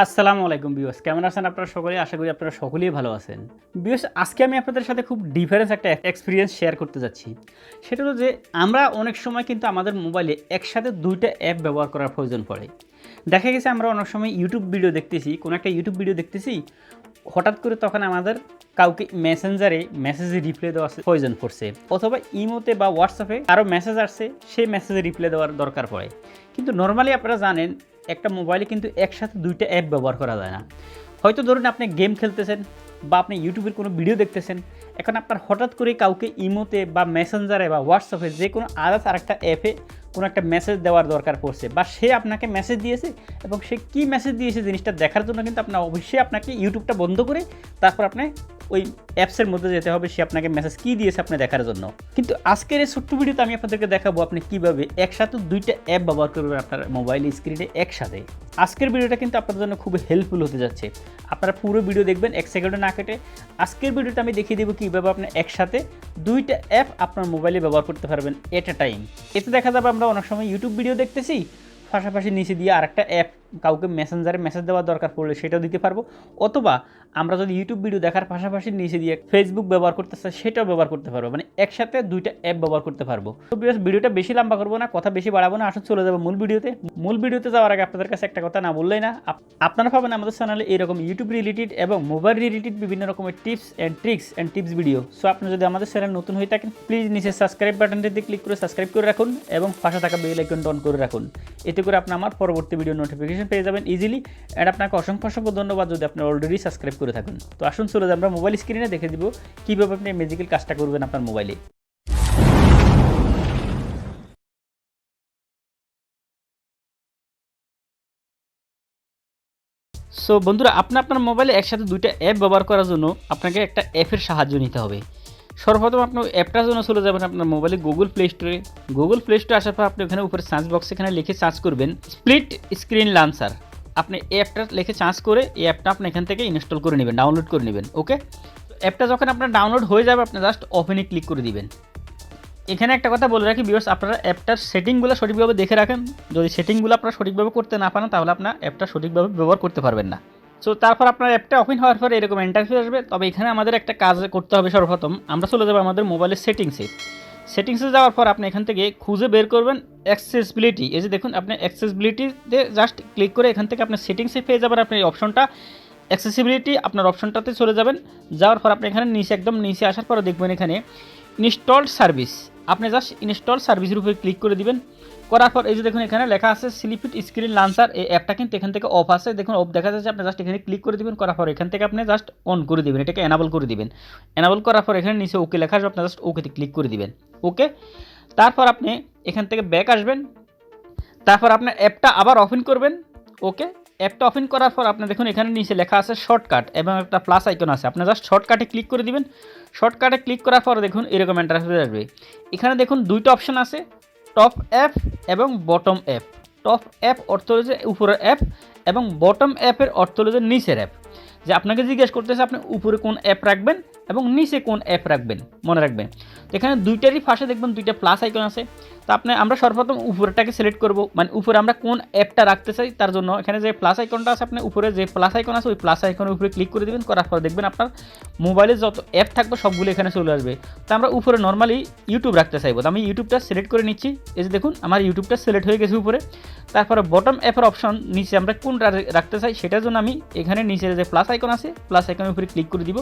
আসসালামু আলাইকুম ভিউয়ার্স, কেমন আছেন আপনারা সকলে? আশা করি আপনারা সকলেই ভালো আছেন। ভিউয়ার্স, আজকে আমি আপনাদের সাথে খুব ডিফারেন্স একটা এক্সপেরিয়েন্স শেয়ার করতে যাচ্ছি। সেটা হলো যে আমরা অনেক সময় কিন্তু আমাদের মোবাইলে একসাথে ২টা অ্যাপ ব্যবহার করার প্রয়োজন পড়ে। দেখা গেছে আমরা অনেক সময় ইউটিউব ভিডিও দেখতেছি, কোনো একটা ইউটিউব ভিডিও দেখতেছি, হঠাৎ করে তখন আমাদের কাউকে মেসেঞ্জারে মেসেজে রিপ্লাই দেওয়ার প্রয়োজন পড়ছে, অথবা ইমোতে বা হোয়াটসঅ্যাপে আরও মেসেজ আসছে, সেই মেসেজে রিপ্লাই দেওয়ার দরকার পড়ে। কিন্তু নর্মালি আপনারা জানেন একটা মোবাইলে কিন্তু একসাথে ২টা অ্যাপ ব্যবহার করা যায় না। হয়তো ধরুন আপনি গেম খেলতেছেন বা আপনি ইউটিউবের কোনো ভিডিও দেখতেছেন, এখন আপনার হঠাৎ করে কাউকে ইমোতে বা মেসেঞ্জারে বা হোয়াটসঅ্যাপে যে কোনো আদার্স আরেকটা অ্যাপে কোনো একটা মেসেজ দেওয়ার দরকার পড়ছে, বা সে আপনাকে মেসেজ দিয়েছে এবং সে কী মেসেজ দিয়েছে জিনিসটা দেখার জন্য কিন্তু আপনার অবশ্যই আপনাকে ইউটিউবটা বন্ধ করে তারপর আপনি ওই অ্যাপসের মধ্যে যেতে হবে, সে আপনাকে মেসেজ কী দিয়েছে আপনি দেখার জন্য। কিন্তু আজকের এই ছোট্ট ভিডিওতে আমি আপনাদেরকে দেখাবো আপনি কীভাবে একসাথে 2টা অ্যাপ ব্যবহার করবেন আপনার মোবাইল স্ক্রিনে একসাথে। আজকের ভিডিওটা কিন্তু আপনাদের জন্য খুব হেল্পফুল হতে যাচ্ছে। আপনারা পুরো ভিডিও দেখবেন, 1 সেকেন্ডও না কেটে। আজকের ভিডিওটা আমি দেখিয়ে দেবো কীভাবে আপনি একসাথে 2টা অ্যাপ আপনার মোবাইলে ব্যবহার করতে পারবেন এট এ টাইম। এতে দেখা যাবে আমরা অনেক সময় ইউটিউব ভিডিও দেখতেছি, পাশাপাশি নিচে দিয়ে আরেকটা অ্যাপ কাউকে মেসেঞ্জারে মেসেজ দেওয়ার দরকার পড়লে সেটাও দিতে পারবো, অথবা আমরা যদি ইউটিউব ভিডিও দেখার পাশাপাশি নিচে দিয়ে ফেসবুক ব্যবহার করতে চাই সেটাও ব্যবহার করতে পারবো, মানে একসাথে 2টা অ্যাপ ব্যবহার করতে পারবো। তো ভিডিওটা বেশি লম্বা করবো না, কথা বেশি বাড়াবো না, আসলে চলে যাবো মূল ভিডিওতে যাওয়ার আগে আপনাদের কাছে একটা কথা না বললেই না। আপনারা পাবেন আমাদের চ্যানেলে এরকম ইউটিউব রিলেটেড এবং মোবাইল রিলেটেড বিভিন্ন রকমের tips and tips video. So আপনি যদি আমাদের চ্যানেল নতুন হয়ে থাকেন, প্লিজ নিচে সাবস্ক্রাইব বাটনটিতে ক্লিক করে সাবস্ক্রাইব করে রাখুন এবং পাশে থাকা বেল আইকনটা অন করে রাখুন। এতে করে আপনি আমার পরবর্তী ভিডিও নোটিফিকেশন পেয়ে যাবেন ইজিলি। অ্যান্ড আপনাকে অসংখ্য ধন্যবাদ যদি আপনি অলরেডি সাবস্ক্রাইব করে থাকুন। তো আসুন চলে যাই আমরা মোবাইল স্ক্রিনে দেখে দিব কীভাবে আপনি ম্যাজিক্যাল কাজটা করবেন আপনার মোবাইলে। সো বন্ধুরা, আপনার মোবাইলে একসাথে 2টা অ্যাপ ব্যবহার করার জন্য আপনাকে একটা অ্যাপের সাহায্য নিতে হবে। সর্বপ্রথম আপনি অ্যাপটার জন্য চলে যাবেন আপনার মোবাইলে গুগল প্লে স্টোরে। আসার পর আপনি ওখানে উপরে সার্চ বক্সে এখানে লিখে সার্চ করবেন স্প্লিট স্ক্রিন লঞ্চার। আপনি এই অ্যাপটা লিখে সার্চ করে এই অ্যাপটা আপনি এখান থেকে ইনস্টল করে নেবেন, ডাউনলোড করে নেবেন। ওকে, অ্যাপটা যখন আপনার ডাউনলোড হয়ে যাবে আপনি জাস্ট ওপেনে ক্লিক করে দিবেন। এখানে একটা কথা বলে রাখি ভিউয়ার্স, আপনারা অ্যাপটার সেটিংগুলো সঠিকভাবে দেখে রাখেন। যদি সেটিংগুলো আপনারা সঠিকভাবে করতে না পারেন তাহলে আপনার অ্যাপটা সঠিকভাবে ব্যবহার করতে পারবেন না। সো তারপর আপনার অ্যাপটা ওপেন হওয়ার পরে এরকম ইন্টারফেস আসবে। তবে এখানে আমাদের একটা কাজ করতে হবে। সর্বপ্রথম আমরা চলে যাবো আমাদের মোবাইলের সেটিংসে যাওয়ার পর আপনি এখান থেকে খুঁজে বের করবেন অ্যাক্সেসিবিলিটি। এই যে দেখুন, আপনি অ্যাক্সেসিবিলিটিতে জাস্ট ক্লিক করে এখান থেকে আপনি সেটিংসে পেয়ে যাবেন আপনি এই অপশনটা অ্যাক্সেসিবিলিটি। আপনার অপশনটাতে চলে যাবেন। যাওয়ার পর আপনি এখানে একদম নিচে আসার পর দেখবেন এখানে ইনস্টলড সার্ভিস। আপনি জাস্ট ইনস্টল সার্ভিসের উপরে ক্লিক করে দিবেন। করার পর এই যে দেখুন এখানে লেখা আছে স্লিপিট স্ক্রিন লঞ্চার। এই অ্যাপটা কিন্তু এখান থেকে অফ আছে, দেখুন অফ দেখা যাচ্ছে। আপনি জাস্ট এখানে ক্লিক করে দিবেন। করার পর এখান থেকে আপনি জাস্ট অন করে দিবেন, এটাকে এনাবল করে দিবেন। এনাবল করার পর এখানে নিচে ওকে লেখা আসবে, আপনি জাস্ট ওকেতে ক্লিক করে দিবেন। ওকে, তারপর আপনি এখান থেকে ব্যাক আসবেন। তারপর আপনার অ্যাপটা আবার ওপেন করবেন। ওকে, অ্যাপটা ওপেন করার পর আপনি দেখুন এখানে নিচে লেখা আছে শর্টকাট এবং একটা প্লাস আইকন আছে। আপনি জাস্ট শর্টকাটে ক্লিক করে দিবেন। শর্টকাটে ক্লিক করার পর দেখুন এরকম ইন্টারফেস আসবে। এখানে দেখুন 2টা অপশন আছে, টপ অ্যাপ এবং বটম অ্যাপ। টপ অ্যাপ অর্থ হলো যে উপরের অ্যাপ এবং বটম অ্যাপের অর্থ হলো যে নিচের অ্যাপ। যে আপনাকে জিজ্ঞেস করতেছে আপনি উপরে কোন অ্যাপ রাখবেন এবং নিচে কোন অ্যাপ রাখবেন, মনে রাখবেন। এখানে 2টারই পাশে দেখবেন 2টা প্লাস আইকন আছে। তো আমরা সর্বপ্রথম উপরেরটাকে সিলেক্ট করব, মানে উপরে আমরা কোন অ্যাপটা রাখতে চাই তার জন্য এখানে যে প্লাস আইকনটা আছে, আপনি উপরে যে প্লাস আইকন আছে ওই প্লাস আইকনের উপরে ক্লিক করে দেবেন। করার পর দেখবেন আপনার মোবাইলে যত অ্যাপ থাকবে সবগুলো এখানে চলে আসবে। তো আমরা উপরে নর্মালি ইউটিউব রাখতে চাইবো, তো আমি ইউটিউবটা সিলেক্ট করে নিচ্ছি। এই যে দেখুন আমার ইউটিউবটা সিলেক্ট হয়ে গেছে উপরে। তারপরে বটম অ্যাপের অপশন নিচে আমরা কোনটা রাখতে চাই সেটার জন্য আমি এখানে নিচে যে প্লাস আইকন আছে প্লাস আইকনের উপরে ক্লিক করে দিব।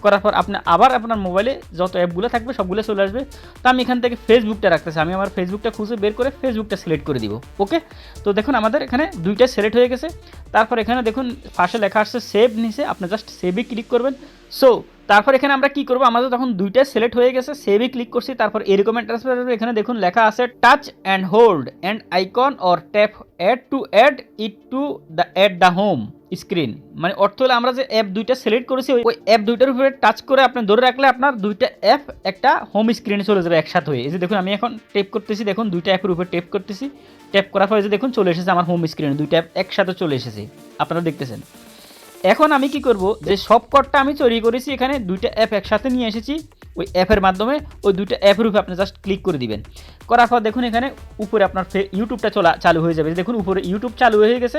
করার পর আপনি আবার আপনার মোবাইলে যত অ্যাপগুলো থাকবে সবগুলো চলে আসবে। তো আমি এখান থেকে ফেসবুকটা রাখতে চাই, আমি আমার ফেসবুকটা খুঁজে বের করে ফেসবুকটা সিলেক্ট করে দিব। ওকে, তো দেখুন আমাদের এখানে 2টা সিলেক্ট হয়ে গেছে। তারপর এখানে দেখুন পাশে লেখা আসছে সেভ, নিচে আপনি জাস্ট সেভে ক্লিক করবেন। সো তারপর এখানে আমরা কি করব, আমাদের তখন 2টা সিলেক্ট হয়ে গেছে, সেভে ক্লিক করছি। তারপর এরকম ইন্টারফেস আসবে। এখানে দেখুন লেখা আছে touch and hold and icon or tap add to the home screen. মানে অর্থ হলো আমরা যে অ্যাপ 2টা সিলেক্ট করেছি ওই অ্যাপ 2টার উপরে টাচ করে আপনি ধরে রাখলে আপনার 2টা অ্যাপ একটা হোম স্ক্রিনে চলে যাবে একসাথে হয়ে। এই যে দেখুন আমি এখন টেপ করতেছি, দেখুন 2টা অ্যাপের উপরে টেপ করতেছি। ট্যাপ করার পর যে দেখুন চলে এসেছে আমার হোম স্ক্রিনে, 2টা অ্যাপ একসাথে চলে এসেছে, আপনারা দেখতেছেন। এখন আমি কি করব, যে সব কোডটা আমি তৈরি করেছি এখানে 2টা অ্যাপ একসাথে নিয়ে এসেছি ওই অ্যাপের মাধ্যমে ওই দুইটা অ্যাপের উপরে আপনি জাস্ট ক্লিক করে দিবেন। করার পর দেখুন এখানে উপরে আপনার ইউটিউবটা চালু হয়ে যাবে। দেখুন উপরে ইউটিউব চালু হয়ে গেছে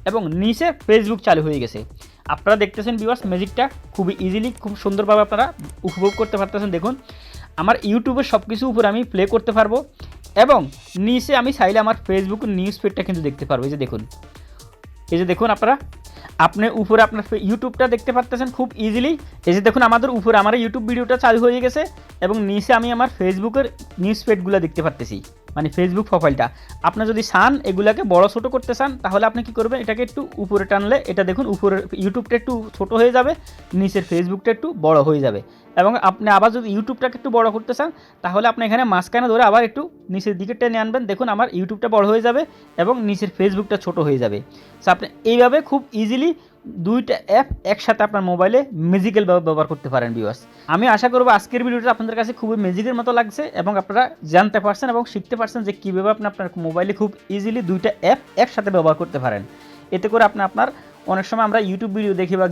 এবং নিচে ফেসবুক চালু হয়ে গেছে। আপনারা দেখতেছেন ভিউয়ার্স, ম্যাজিকটা খুবই ইজিলি, খুব সুন্দরভাবে আপনারা উপভোগ করতে পারতেছেন। দেখুন আমার ইউটিউবের সব কিছু উপরে আমি প্লে করতে পারবো এবং নিচে আমি চাইলে আমার ফেসবুকের নিউজ ফিডটা কিন্তু দেখতে পারবো। এই যে দেখুন আপনারা, আপনি উপরে আপনার ইউটিউবটা দেখতে পারতেছেন খুব ইজিলি। এই যে দেখুন আমাদের উপরে আমার ইউটিউব ভিডিওটা চালু হয়ে গেছে এবং নিচে আমি আমার ফেসবুকের নিউজ ফিডগুলো দেখতে পারতেছি, মানে ফেসবুক প্রোফাইলটা। আপনি যদি চান এগুলাকে বড় ছোটো করতে চান তাহলে আপনি কি করবেন, এটাকে একটু উপরে টানলে এটা দেখুন উপরের ইউটিউবটা একটু ছোট হয়ে যাবে, নিচের ফেসবুকটা একটু বড় হয়ে যাবে। এবং আপনি আবার যদি ইউটিউবটাকে একটু বড় করতে চান তাহলে আপনি এখানে মাঝখানে ধরে আবার একটু নিচের দিকে টেনে আনবেন। দেখুন আমার ইউটিউবটা বড় হয়ে যাবে এবং নিচের ফেসবুকটা ছোট হয়ে যাবে। সো আপনি এইভাবে খুব ইজিলি দুইটা অ্যাপ একসাথে আপনার মোবাইলে ম্যাজিক্যালভাবে ব্যবহার করতে পারেন ভিউয়ার্স। আমি আশা করব আজকের ভিডিওটা আপনাদের কাছে খুবই ম্যাজিকের মতো লাগছে এবং আপনারা জানতে পারছেন এবং শিখতে পারছেন যে কীভাবে আপনি আপনার মোবাইলে খুব ইজিলি দুইটা অ্যাপ একসাথে ব্যবহার করতে পারেন। এতে করে আপনার অনেক সময় আমরা ইউটিউব ভিডিও দেখি বা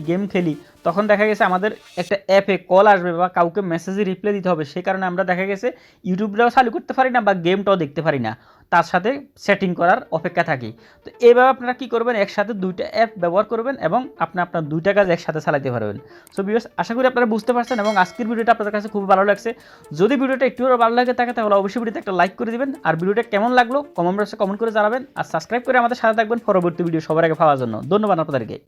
গেম খেলি, তখন দেখা গেছে আমাদের একটা অ্যাপে কল আসবে বা কাউকে মেসেজে রিপ্লাই দিতে হবে, সেই কারণে আমরা দেখা গেছে ইউটিউবটাও চালু করতে পারি না বা গেমটাও দেখতে পারি না, তার সাথে সেটিং করার অপেক্ষা থাকি। তো এইভাবে আপনারা কী করবেন, একসাথে দুইটা অ্যাপ ব্যবহার করবেন এবং আপনার দুইটা কাজ একসাথে চালাতে পারবেন। সো ভিউয়ার্স, আশা করি আপনারা বুঝতে পারছেন এবং আজকের ভিডিওটা আপনাদের কাছে খুব ভালো লাগছে। যদি ভিডিওটা একটু ভালো লাগে থাকে তাহলে অবশ্যই ভিডিওতে একটা লাইক করে দিবেন, আর ভিডিওটা কেমন লাগলো কমেন্ট বক্সে কমেন্ট করে জানাবেন, আর সাবস্ক্রাইব করে আমাদের সাথে থাকবেন পরবর্তী ভিডিও সবার আগে পাওয়ার জন্য। ধন্যবাদ আপনাদেরকে।